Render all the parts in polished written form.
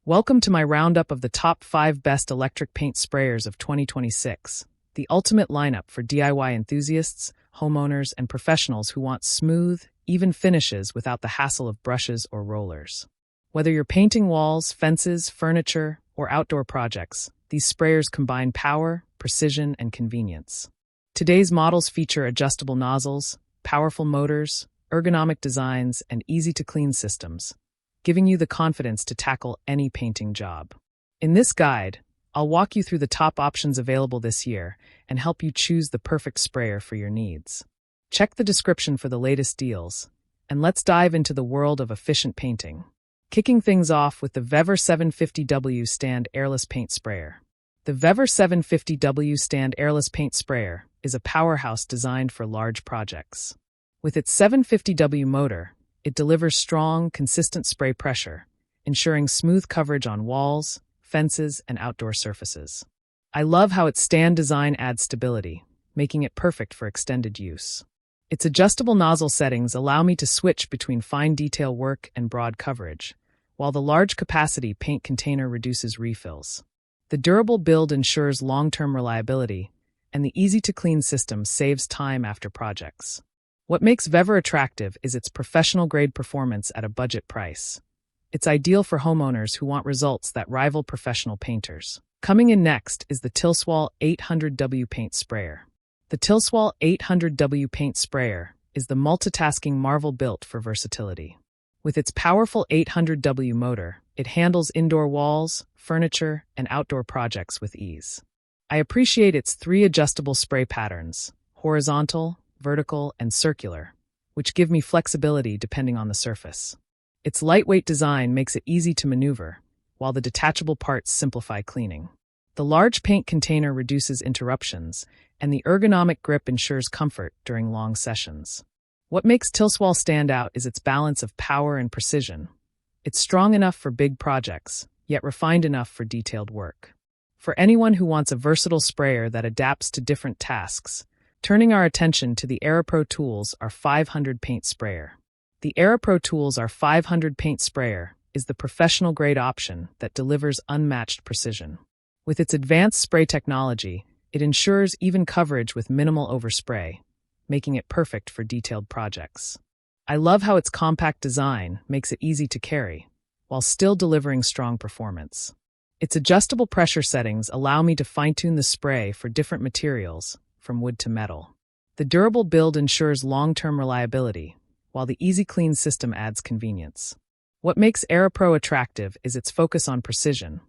Welcome to my roundup of the top 5 best electric paint sprayers of 2026, the ultimate lineup for DIY enthusiasts, homeowners, and professionals who want smooth, even finishes without the hassle of brushes or rollers. Whether you're painting walls, fences, furniture, or outdoor projects, these sprayers combine power, precision, and convenience. Today's models feature adjustable nozzles, powerful motors, ergonomic designs, and easy-to-clean systems, giving you the confidence to tackle any painting job. In this guide, I'll walk you through the top options available this year and help you choose the perfect sprayer for your needs. Check the description for the latest deals, and let's dive into the world of efficient painting. Kicking things off with the Vever 750W Stand Airless Paint Sprayer. The Vever 750W Stand Airless Paint Sprayer is a powerhouse designed for large projects. With its 750W motor, it delivers strong, consistent spray pressure, ensuring smooth coverage on walls, fences, and outdoor surfaces. I love how its stand design adds stability, making it perfect for extended use. Its adjustable nozzle settings allow me to switch between fine detail work and broad coverage, while the large capacity paint container reduces refills. The durable build ensures long-term reliability, and the easy-to-clean system saves time after projects. What makes Vever attractive is its professional-grade performance at a budget price. It's ideal for homeowners who want results that rival professional painters. Coming in next is the Tilswall 800W Paint Sprayer. The Tilswall 800W Paint Sprayer is the multitasking marvel built for versatility. With its powerful 800W motor, it handles indoor walls, furniture, and outdoor projects with ease. I appreciate its 3 adjustable spray patterns: horizontal, vertical, and circular, which give me flexibility depending on the surface. Its lightweight design makes it easy to maneuver, while the detachable parts simplify cleaning. The large paint container reduces interruptions, and the ergonomic grip ensures comfort during long sessions. What makes Tilswall stand out is its balance of power and precision. It's strong enough for big projects, yet refined enough for detailed work. For anyone who wants a versatile sprayer that adapts to different tasks, turning our attention to the AeroPro Tools R500 Paint Sprayer. The AeroPro Tools R500 Paint Sprayer is the professional-grade option that delivers unmatched precision. With its advanced spray technology, it ensures even coverage with minimal overspray, making it perfect for detailed projects. I love how its compact design makes it easy to carry, while still delivering strong performance. Its adjustable pressure settings allow me to fine-tune the spray for different materials, from wood to metal. The durable build ensures long-term reliability, while the easy clean system adds convenience. What makes AeroPro attractive is its focus on precision.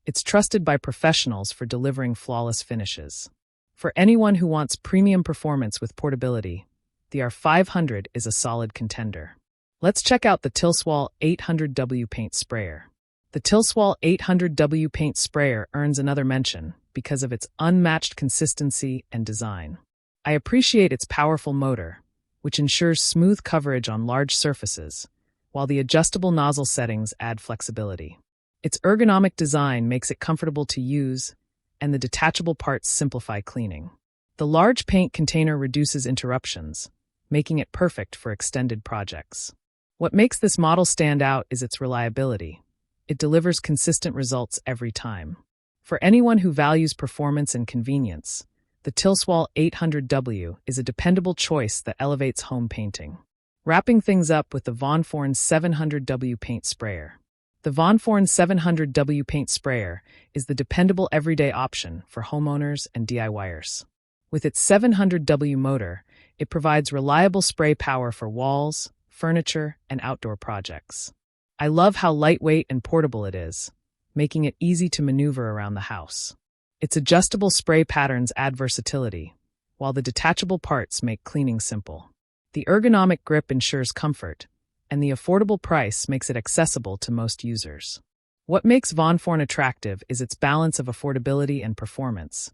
It's trusted by professionals for delivering flawless finishes. For anyone who wants premium performance with portability, the R500 is a solid contender. Let's check out the Tilswall 800W Paint Sprayer. The Tilswall 800W Paint Sprayer earns another mention because of its unmatched consistency and design. I appreciate its powerful motor, which ensures smooth coverage on large surfaces, while the adjustable nozzle settings add flexibility. Its ergonomic design makes it comfortable to use, and the detachable parts simplify cleaning. The large paint container reduces interruptions, making it perfect for extended projects. What makes this model stand out is its reliability. It delivers consistent results every time. For anyone who values performance and convenience, the Tilswall 800W is a dependable choice that elevates home painting. Wrapping things up with the Von Forn 700W Paint Sprayer. The Von Forn 700W Paint Sprayer is the dependable everyday option for homeowners and DIYers. With its 700W motor, it provides reliable spray power for walls, furniture, and outdoor projects. I love how lightweight and portable it is, making it easy to maneuver around the house. Its adjustable spray patterns add versatility, while the detachable parts make cleaning simple. The ergonomic grip ensures comfort, and the affordable price makes it accessible to most users. What makes Von Forn attractive is its balance of affordability and performance.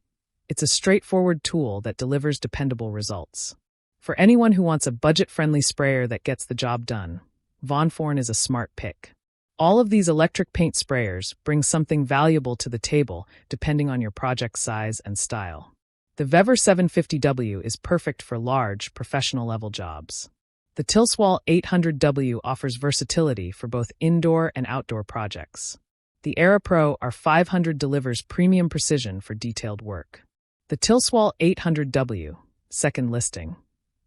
It's a straightforward tool that delivers dependable results. For anyone who wants a budget-friendly sprayer that gets the job done, Von Forn is a smart pick. All of these electric paint sprayers bring something valuable to the table depending on your project size and style. The Vever 750W is perfect for large, professional-level jobs. The Tilswall 800W offers versatility for both indoor and outdoor projects. The Era Pro R500 delivers premium precision for detailed work. The Tilswall 800W, second listing,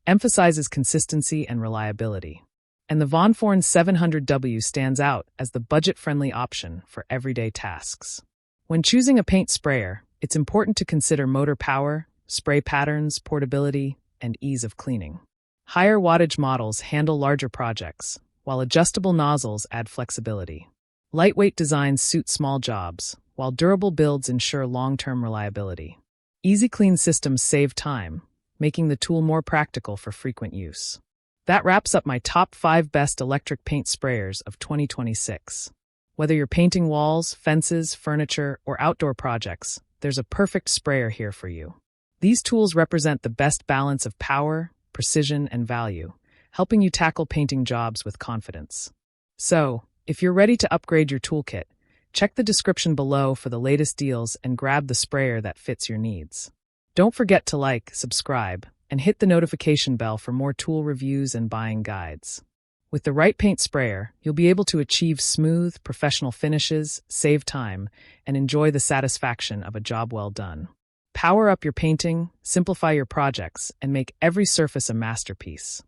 emphasizes consistency and reliability. And the Von Forn 700W stands out as the budget-friendly option for everyday tasks. When choosing a paint sprayer, it's important to consider motor power, spray patterns, portability, and ease of cleaning. Higher wattage models handle larger projects, while adjustable nozzles add flexibility. Lightweight designs suit small jobs, while durable builds ensure long-term reliability. Easy clean systems save time, making the tool more practical for frequent use. That wraps up my top 5 best electric paint sprayers of 2026. Whether you're painting walls, fences, furniture, or outdoor projects, there's a perfect sprayer here for you. These tools represent the best balance of power, precision, and value, helping you tackle painting jobs with confidence. So, if you're ready to upgrade your toolkit, check the description below for the latest deals and grab the sprayer that fits your needs. Don't forget to like, subscribe, and hit the notification bell for more tool reviews and buying guides. With the right paint sprayer, you'll be able to achieve smooth, professional finishes, save time, and enjoy the satisfaction of a job well done. Power up your painting, simplify your projects, and make every surface a masterpiece.